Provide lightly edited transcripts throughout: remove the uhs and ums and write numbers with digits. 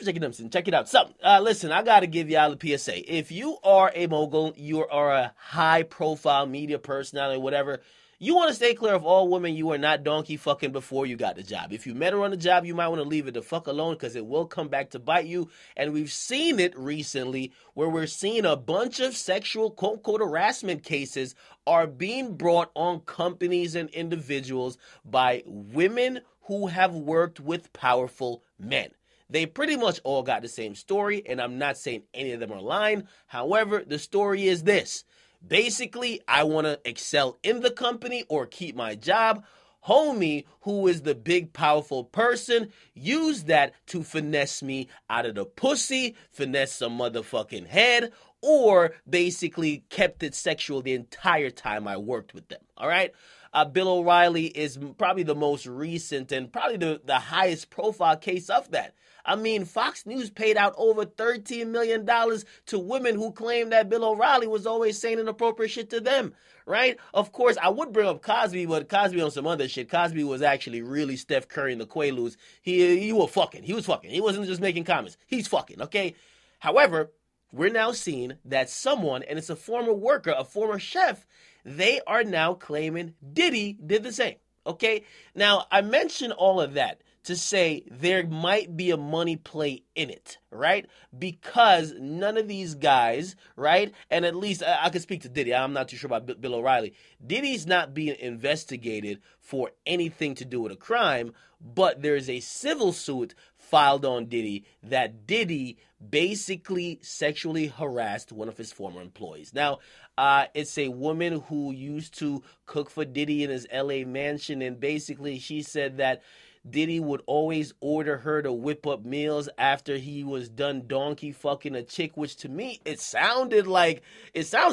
for checking them. Check it out. So, listen, I got to give y'all a PSA. If you are a mogul, you are a high-profile media personality, whatever, you want to stay clear of all women you are not donkey fucking before you got the job. If you met her on the job, you might want to leave it the fuck alone because it will come back to bite you. And we've seen it recently where we're seeing a bunch of sexual quote-unquote harassment cases are being brought on companies and individuals by women who have worked with powerful men. They pretty much all got the same story, and I'm not saying any of them are lying. However, the story is this. Basically, I want to excel in the company or keep my job. Homie, who is the big, powerful person, used that to finesse me out of the pussy, finesse some motherfucking head, or basically kept it sexual the entire time I worked with them, all right? Bill O'Reilly is probably the most recent and probably the highest profile case of that. I mean, Fox News paid out over $13 million to women who claimed that Bill O'Reilly was always saying inappropriate shit to them, right? Of course, I would bring up Cosby, but Cosby on some other shit. Cosby was actually really Steph Curry in the Quaaludes. He was fucking. He was fucking. He wasn't just making comments. He's fucking, okay? However, we're now seeing that someone, and it's a former worker, a former chef, they are now claiming Diddy did the same, okay? Now, I mentioned all of that to say there might be a money play in it, right? Because none of these guys, right? And at least I could speak to Diddy. I'm not too sure about Bill O'Reilly. Diddy's not being investigated for anything to do with a crime, but there's a civil suit filed on Diddy that Diddy basically sexually harassed one of his former employees. Now, it's a woman who used to cook for Diddy in his LA mansion, and basically she said that Diddy would always order her to whip up meals after he was done donkey fucking a chick, which to me, it sounds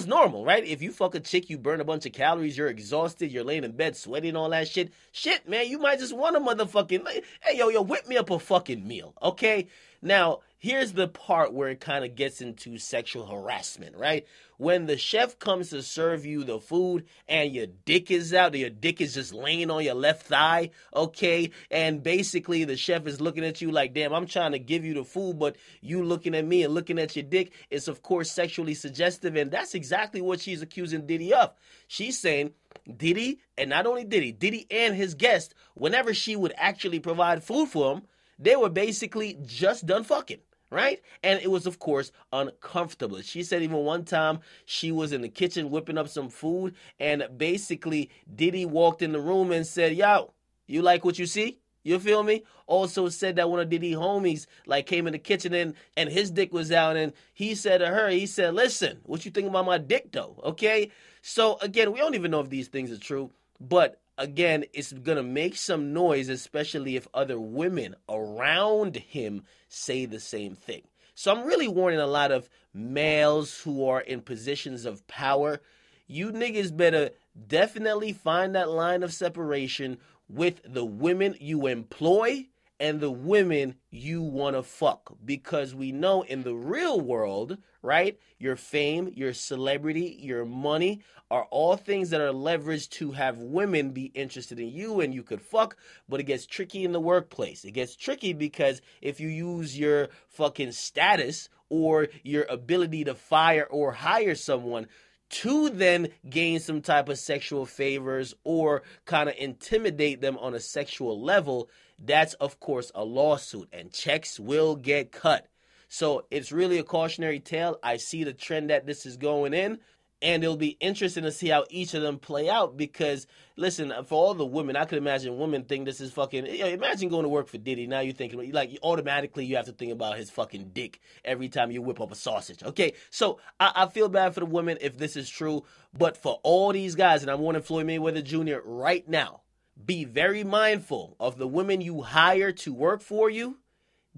normal, right? If you fuck a chick, you burn a bunch of calories, you're exhausted, you're laying in bed sweating, all that shit. Shit, man, you might just want a motherfucking, hey, yo, whip me up a fucking meal, okay? Now, here's the part where it kind of gets into sexual harassment, right? When the chef comes to serve you the food and your dick is out, your dick is just laying on your left thigh, okay? And basically the chef is looking at you like, damn, I'm trying to give you the food, but you looking at me and looking at your dick is, of course, sexually suggestive, and that's exactly what she's accusing Diddy of. She's saying Diddy, and not only Diddy and his guest, whenever she would actually provide food for him, they were basically just done fucking, right? And it was, of course, uncomfortable. She said even one time she was in the kitchen whipping up some food, and basically Diddy walked in the room and said, yo, you like what you see? You feel me? Also said that one of Diddy homies came in the kitchen and his dick was out, and he said to her, he said, listen, what you think about my dick though? Okay? So again, we don't even know if these things are true, but again, it's going to make some noise, especially if other women around him say the same thing. So I'm really warning a lot of males who are in positions of power. You niggas better definitely find that line of separation with the women you employ and the women you want to fuck. Because we know in the real world, right, your fame, your celebrity, your money are all things that are leveraged to have women be interested in you and you could fuck, but it gets tricky in the workplace. It gets tricky because if you use your fucking status or your ability to fire or hire someone to then gain some type of sexual favors or kind of intimidate them on a sexual level, that's, of course, a lawsuit, and checks will get cut. So it's really a cautionary tale. I see the trend that this is going in, and it'll be interesting to see how each of them play out because, listen, for all the women, I could imagine women think this is fucking, imagine going to work for Diddy. Now you're thinking, automatically you have to think about his fucking dick every time you whip up a sausage. Okay, so I feel bad for the women if this is true, but for all these guys, and I'm warning Floyd Mayweather Jr. right now, be very mindful of the women you hire to work for you.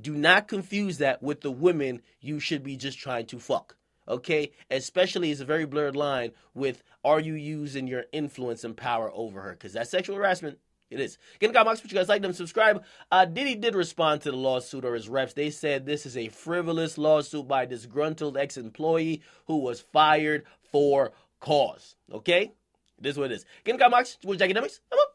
Do not confuse that with the women you should be just trying to fuck. Okay? Especially it's a very blurred line with are you using your influence and power over her? Because that's sexual harassment. It is. Get in the comment box, but you guys like them, subscribe. Diddy did respond to the lawsuit, or his reps. They said this is a frivolous lawsuit by a disgruntled ex-employee who was fired for cause. Okay? It is what it is. Get in the comment box. We'll check it out.